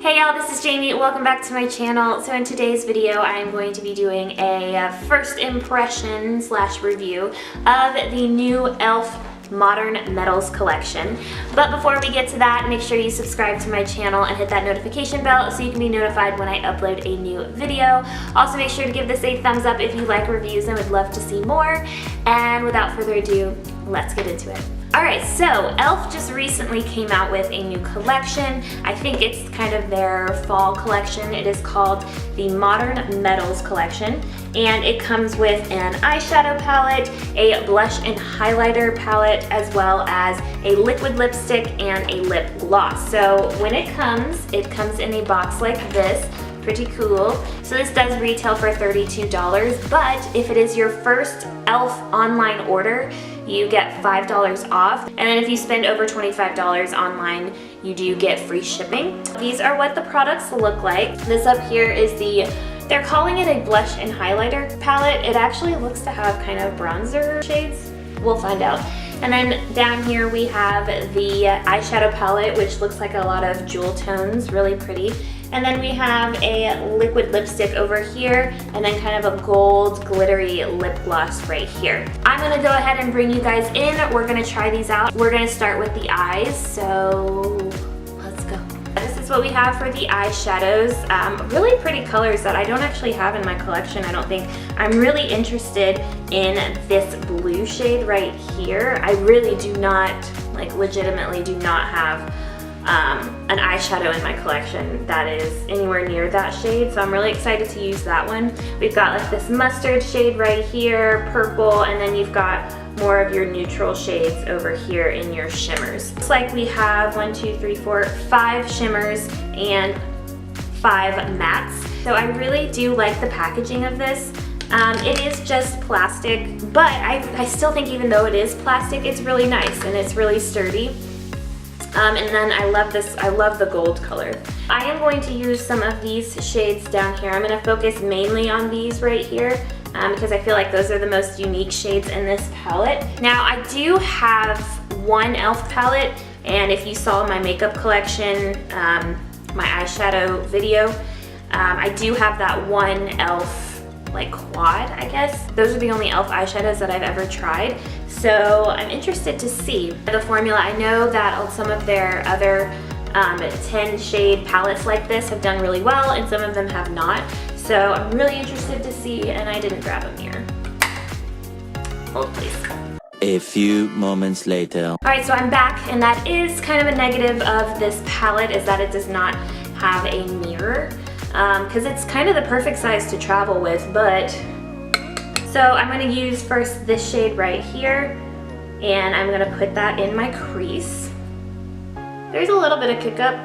Hey y'all, this is Jamie. Welcome back to my channel. So in today's video, I'm going to be doing a first impression / review of the new e.l.f. Modern Metals collection. But before we get to that, make sure you subscribe to my channel and hit that notification bell so you can be notified when I upload a new video. Also make sure to give this a thumbs up if you like reviews and would love to see more. And without further ado, let's get into it. Alright, so e.l.f. just recently came out with a new collection. I think it's kind of their fall collection. It is called the Modern Metals collection, and it comes with an eyeshadow palette, a blush and highlighter palette, as well as a liquid lipstick and a lip gloss. So when it comes in a box like this. Pretty cool. So this does retail for $32, but if it is your first e.l.f. online order, you get $5 off. And then if you spend over $25 online, you do get free shipping. These are what the products look like. This up here is they're calling it a blush and highlighter palette. It actually looks to have kind of bronzer shades. We'll find out. And then down here we have the eyeshadow palette, which looks like a lot of jewel tones, really pretty. And then we have a liquid lipstick over here, and then kind of a gold glittery lip gloss right here. I'm gonna go ahead and bring you guys in. We're gonna try these out. We're gonna start with the eyes, so let's go. This is what we have for the eyeshadows. Really pretty colors that I don't actually have in my collection, I don't think. I'm really interested in this blue shade right here. I really do not, like legitimately do not have an eyeshadow in my collection that is anywhere near that shade, so I'm really excited to use that one. We've got like this mustard shade right here, purple, and then you've got more of your neutral shades over here in your shimmers. Looks like we have 1, 2, 3, 4, 5 shimmers and 5 mattes. So I really do like the packaging of this. It is just plastic, but I still think even though it is plastic, it's really nice and it's really sturdy. And then I love the gold color. I am going to use some of these shades down here. I'm going to focus mainly on these right here because I feel like those are the most unique shades in this palette. Now I do have one e.l.f. palette, and if you saw my makeup collection, my eyeshadow video, I do have that one e.l.f. like quad, I guess. Those are the only e.l.f. eyeshadows that I've ever tried. So I'm interested to see the formula. I know that some of their other 10 shade palettes like this have done really well and some of them have not. So I'm really interested to see, and I didn't grab a mirror. Hold please. A few moments later. All right, so I'm back, and that is kind of a negative of this palette, is that it does not have a mirror. Because it's kind of the perfect size to travel with, but so I'm going to use first this shade right here, and I'm going to put that in my crease. There's a little bit of kick up,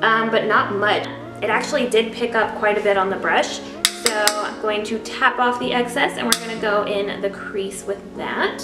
but not much. It actually did pick up quite a bit on the brush, so I'm going to tap off the excess and we're going to go in the crease with that.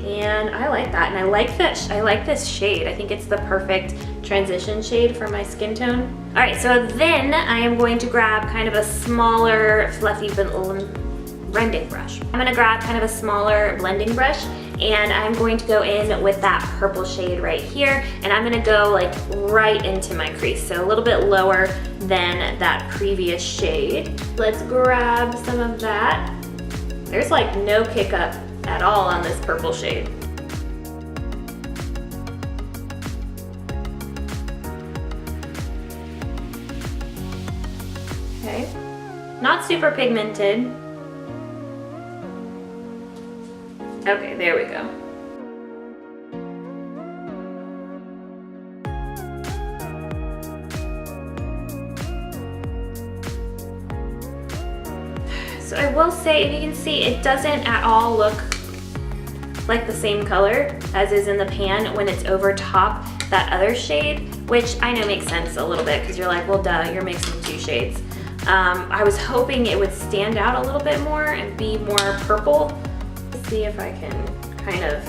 And I like that, and I like this shade. I think it's the perfect transition shade for my skin tone. All right, so then I am going to grab kind of a smaller fluffy blending brush. I'm gonna grab kind of a smaller blending brush, and I'm going to go in with that purple shade right here, and I'm gonna go like right into my crease, so a little bit lower than that previous shade. Let's grab some of that. There's like no kick up at all on this purple shade. Okay, not super pigmented. Okay, there we go. So I will say, if you can see, it doesn't at all look like the same color as is in the pan when it's over top that other shade, which I know makes sense a little bit because you're like, well duh, you're mixing 2 shades. I was hoping it would stand out a little bit more and be more purple. Let's see if I can kind of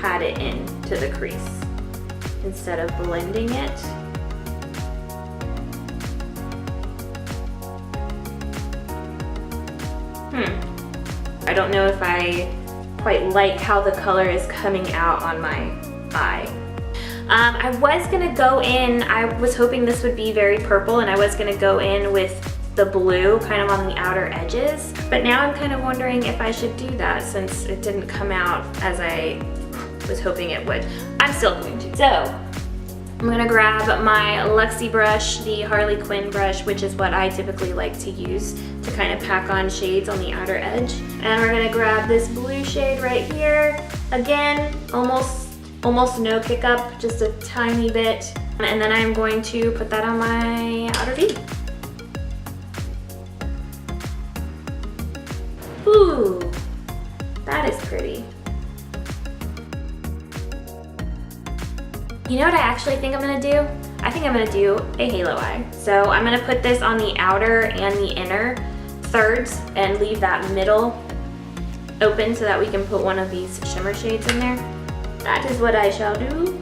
pat it into the crease instead of blending it. I don't know if I quite like how the color is coming out on my eye. I was gonna go in, I was hoping this would be very purple, and I was gonna go in with the blue kind of on the outer edges, but now I'm kind of wondering if I should do that since it didn't come out as I was hoping it would. I'm still going to. So I'm gonna grab my Luxie brush, the Harley Quinn brush, which is what I typically like to use to kind of pack on shades on the outer edge. And we're gonna grab this blue shade right here. Again, almost no pickup, just a tiny bit. And then I'm going to put that on my outer V. Ooh, that is pretty. You know what I actually think I'm gonna do? I think I'm gonna do a halo eye. So I'm gonna put this on the outer and the inner thirds and leave that middle open so that we can put one of these shimmer shades in there. That is what I shall do.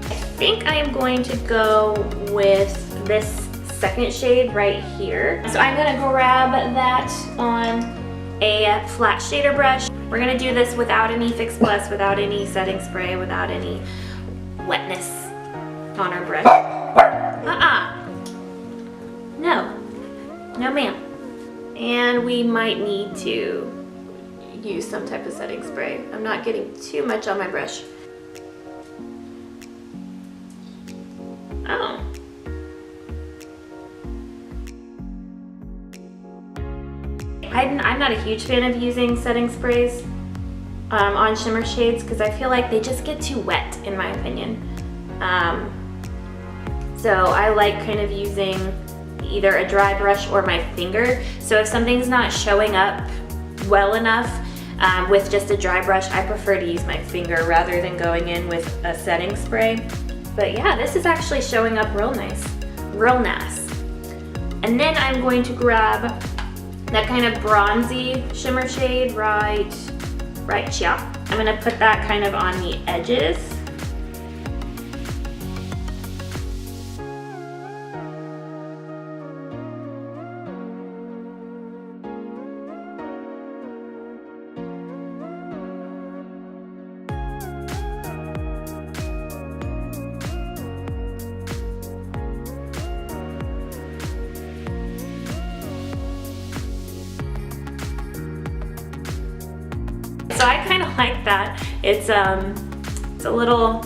I think I am going to go with this second shade right here. So I'm gonna grab that on a flat shader brush. We're gonna do this without any Fix Plus, without any setting spray, without any wetness on our brush. No ma'am. And we might need to use some type of setting spray. I'm not getting too much on my brush. Oh. I'm not a huge fan of using setting sprays on shimmer shades because I feel like they just get too wet in my opinion. So I like kind of using either a dry brush or my finger. So if something's not showing up well enough with just a dry brush, I prefer to use my finger rather than going in with a setting spray. But yeah, this is actually showing up real nice, real nice. And then I'm going to grab that kind of bronzy shimmer shade right here. I'm gonna put that kind of on the edges. So I kind of like that. It's a little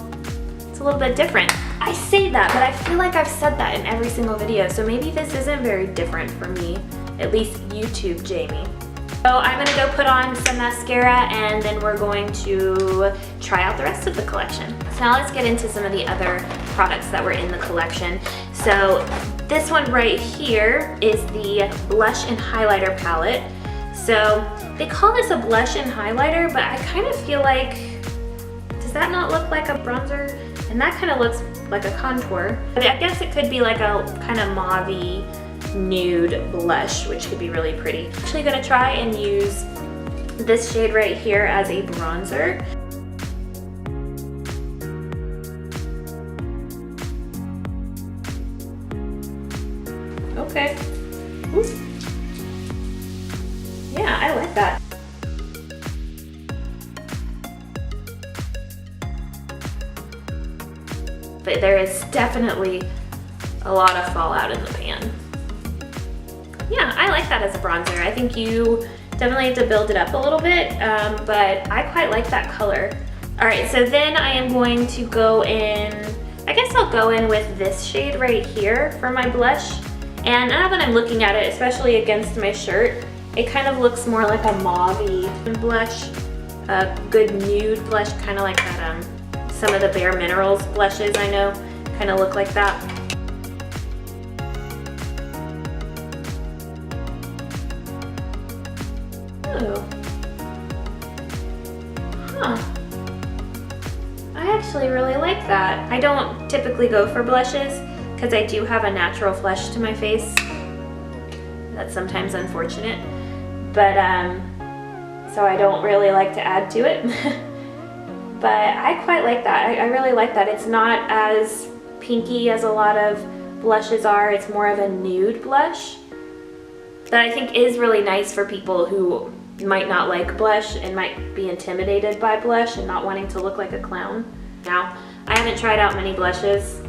bit different. I say that, but I feel like I've said that in every single video, so maybe this isn't very different for me, at least YouTube Jamie. So I'm gonna go put on some mascara and then we're going to try out the rest of the collection. So now let's get into some of the other products that were in the collection. So this one right here is the blush and highlighter palette. So they call this a blush and highlighter, but I kind of feel like, does that not look like a bronzer? And that kind of looks like a contour. But I guess it could be like a kind of mauve-y nude blush, which could be really pretty. I'm actually gonna try and use this shade right here as a bronzer. Okay. Ooh. Yeah, I like that. But there is definitely a lot of fallout in the pan. Yeah, I like that as a bronzer. I think you definitely have to build it up a little bit, but I quite like that color. All right, so then I am going to go in, I guess I'll go in with this shade right here for my blush. And now that I'm looking at it, especially against my shirt, it kind of looks more like a mauve-y blush, a good nude blush, kind of like that, some of the Bare Minerals blushes I know kind of look like that. Ooh. Huh. I actually really like that. I don't typically go for blushes because I do have a natural flush to my face. That's sometimes unfortunate. But so I don't really like to add to it. But I quite like that. I really like that. It's not as pinky as a lot of blushes are. It's more of a nude blush that I think is really nice for people who might not like blush and might be intimidated by blush and not wanting to look like a clown. Now, I haven't tried out many blushes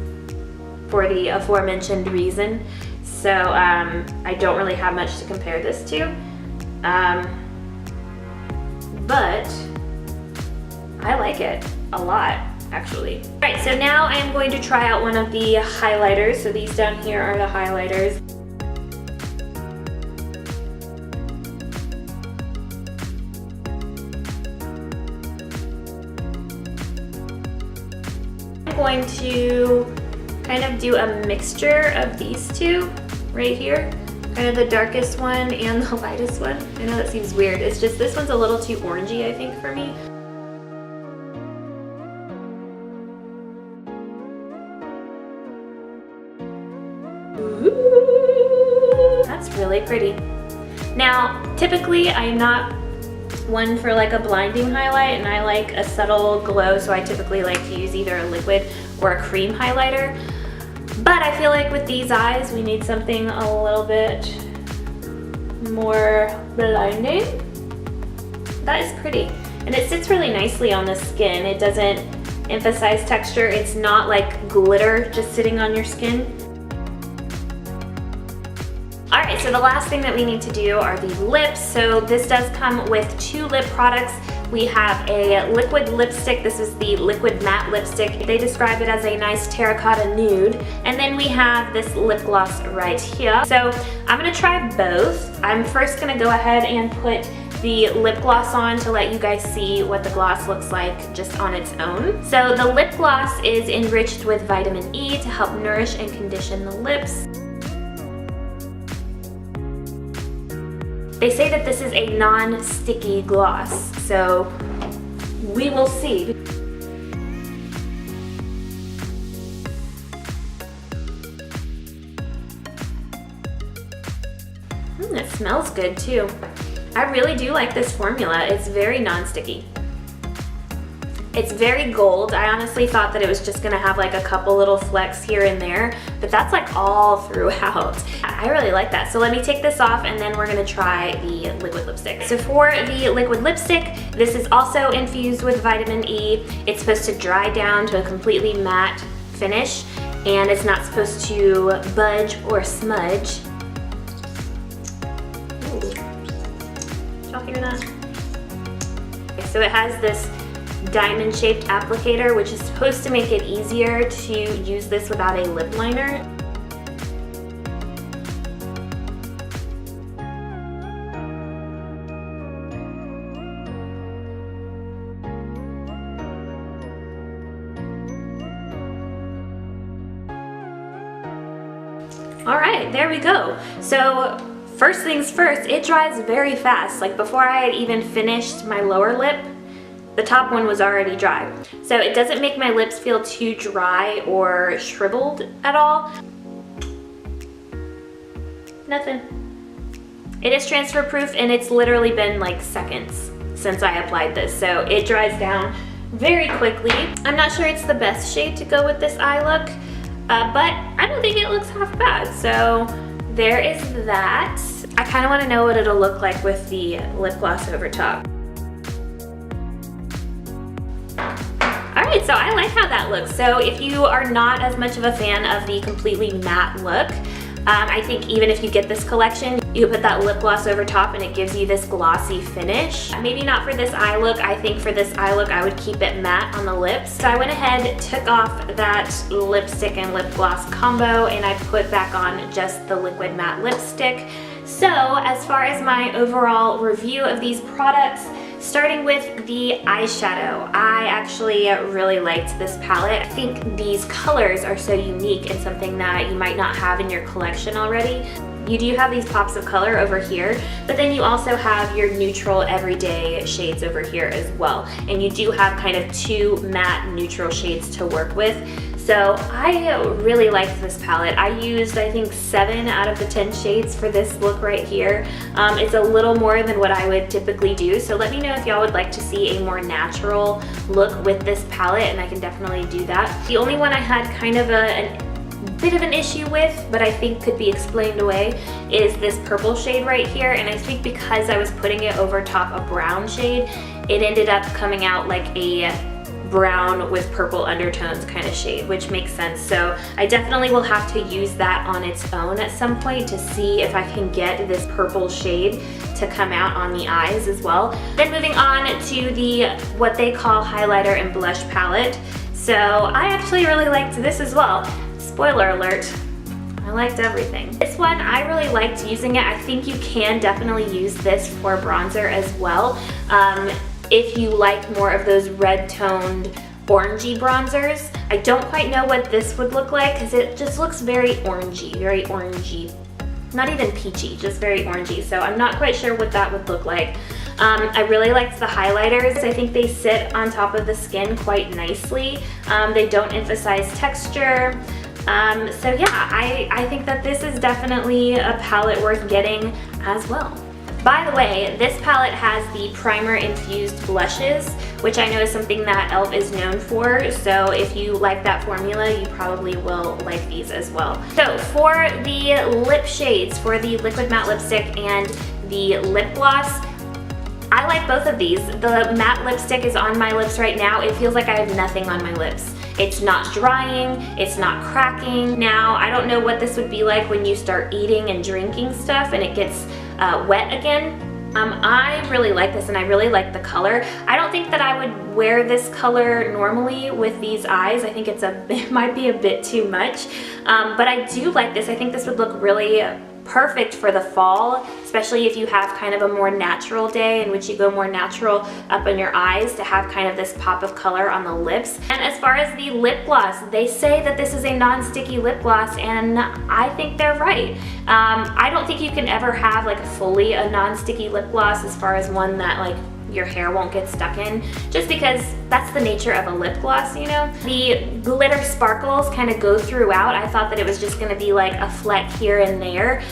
for the aforementioned reason, so I don't really have much to compare this to. But I like it a lot, actually. All right, so now I am going to try out one of the highlighters. So these down here are the highlighters. I'm going to kind of do a mixture of these two right here. Kind of the darkest one and the lightest one. I know that seems weird. It's just this one's a little too orangey, I think, for me. Ooh, that's really pretty. Now, typically I'm not one for like a blinding highlight, and I like a subtle glow, so I typically like to use either a liquid or a cream highlighter. But I feel like with these eyes, we need something a little bit more blinding. That is pretty. And it sits really nicely on the skin. It doesn't emphasize texture. It's not like glitter just sitting on your skin. All right, so the last thing that we need to do are the lips. So this does come with 2 lip products. We have a liquid lipstick. This is the liquid matte lipstick. They describe it as a nice terracotta nude. And then we have this lip gloss right here. So I'm gonna try both. I'm first gonna go ahead and put the lip gloss on to let you guys see what the gloss looks like just on its own. So the lip gloss is enriched with vitamin E to help nourish and condition the lips. They say that this is a non-sticky gloss, so we will see. It smells good too. I really do like this formula. It's very non-sticky. It's very gold. I honestly thought that it was just gonna have like a couple little flecks here and there, but that's like all throughout. I really like that. So let me take this off and then we're gonna try the liquid lipstick. So for the liquid lipstick, this is also infused with vitamin E. It's supposed to dry down to a completely matte finish, and it's not supposed to budge or smudge. Ooh. Did y'all hear that? Okay, so it has this diamond-shaped applicator, which is supposed to make it easier to use this without a lip liner. All right, there we go. So first things first, it dries very fast. Like before I had even finished my lower lip, the top one was already dry. So it doesn't make my lips feel too dry or shriveled at all. Nothing. It is transfer proof, and it's literally been like seconds since I applied this. So it dries down very quickly. I'm not sure it's the best shade to go with this eye look, but I don't think it looks half bad. So there is that. I kind of want to know what it'll look like with the lip gloss over top. Alright, so I like how that looks. So if you are not as much of a fan of the completely matte look, I think even if you get this collection, you put that lip gloss over top and it gives you this glossy finish. Maybe not for this eye look. I think for this eye look, I would keep it matte on the lips. So I went ahead, took off that lipstick and lip gloss combo, and I put back on just the liquid matte lipstick. So as far as my overall review of these products, starting with the eyeshadow, I actually really liked this palette. I think these colors are so unique and something that you might not have in your collection already. You do have these pops of color over here, but then you also have your neutral everyday shades over here as well. And you do have kind of 2 matte neutral shades to work with. So I really liked this palette. I used, I think, 7 out of the 10 shades for this look right here. It's a little more than what I would typically do, so let me know if y'all would like to see a more natural look with this palette, and I can definitely do that. The only one I had kind of a bit of an issue with, but I think could be explained away, is this purple shade right here. And I think because I was putting it over top a brown shade, it ended up coming out like a brown with purple undertones kind of shade, which makes sense. So I definitely will have to use that on its own at some point to see if I can get this purple shade to come out on the eyes as well. Then moving on to the what they call highlighter and blush palette. So I actually really liked this as well. Spoiler alert, I liked everything. This one, I really liked using it. I think you can definitely use this for bronzer as well. If you like more of those red toned orangey bronzers. I don't quite know what this would look like because it just looks very orangey. Not even peachy, just very orangey. So I'm not quite sure what that would look like. I really liked the highlighters. I think they sit on top of the skin quite nicely. They don't emphasize texture. So yeah, I think that this is definitely a palette worth getting as well. By the way, this palette has the primer infused blushes, which I know is something that e.l.f. is known for. So if you like that formula, you probably will like these as well. So for the lip shades, for the liquid matte lipstick and the lip gloss, I like both of these. The matte lipstick is on my lips right now. It feels like I have nothing on my lips. It's not drying, it's not cracking. Now, I don't know what this would be like when you start eating and drinking stuff and it gets wet again. I really like this and I really like the color. I don't think that I would wear this color normally with these eyes. I think it might be a bit too much, but I do like this. I think this would look really perfect for the fall, especially if you have kind of a more natural day in which you go more natural up in your eyes, to have kind of this pop of color on the lips. And as far as the lip gloss, they say that this is a non-sticky lip gloss, and I think they're right. I don't think you can ever have like fully a non-sticky lip gloss as far as one that like your hair won't get stuck in, just because that's the nature of a lip gloss, you know? The glitter sparkles kind of go throughout. I thought that it was just gonna be like a fleck here and there,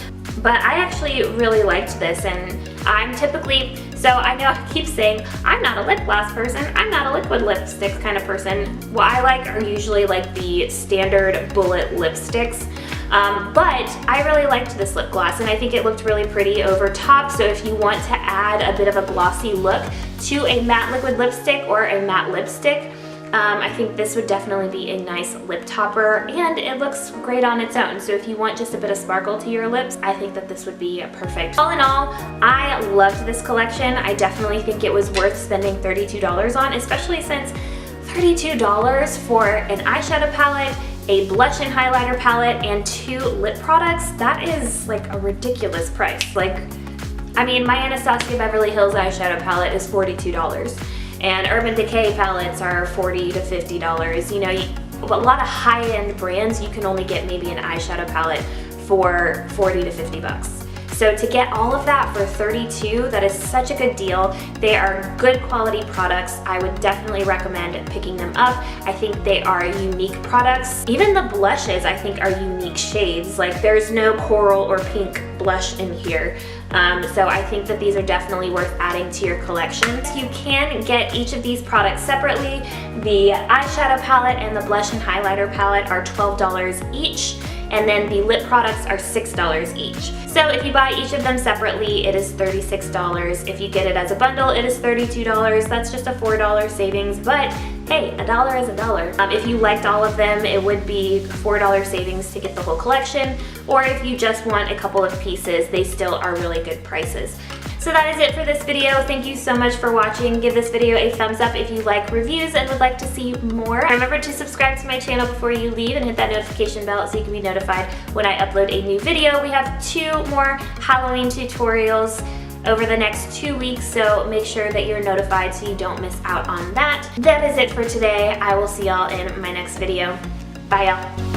but I actually really liked this, and I'm typically, so I know I keep saying I'm not a lip gloss person, I'm not a liquid lipstick kind of person. What I like are usually like the standard bullet lipsticks. But I really liked this lip gloss, and I think it looked really pretty over top. So if you want to add a bit of a glossy look to a matte liquid lipstick or a matte lipstick, I think this would definitely be a nice lip topper, and it looks great on its own. So if you want just a bit of sparkle to your lips, I think that this would be perfect. All in all, I loved this collection. I definitely think it was worth spending $32 on, especially since $32 for an eyeshadow palette, a blush and highlighter palette, and 2 lip products, that is like a ridiculous price. Like, I mean, my Anastasia Beverly Hills eyeshadow palette is $42, and Urban Decay palettes are $40 to $50. You know, a lot of high-end brands, you can only get maybe an eyeshadow palette for 40 to 50 bucks. So to get all of that for $32, that is such a good deal. They are good quality products. I would definitely recommend picking them up. I think they are unique products. Even the blushes, I think, are unique shades. Like, there's no coral or pink blush in here. So I think that these are definitely worth adding to your collection. You can get each of these products separately. The eyeshadow palette and the blush and highlighter palette are $12 each, and then the lip products are $6 each. So if you buy each of them separately, it is $36. If you get it as a bundle, it is $32. That's just a $4 savings, but hey, a dollar is a dollar. If you liked all of them, it would be $4 savings to get the whole collection, or if you just want a couple of pieces, they still are really good prices. So that is it for this video. Thank you so much for watching. Give this video a thumbs up if you like reviews and would like to see more. Remember to subscribe to my channel before you leave and hit that notification bell so you can be notified when I upload a new video. We have 2 more Halloween tutorials over the next 2 weeks, so make sure that you're notified so you don't miss out on that. That is it for today. I will see y'all in my next video. Bye y'all.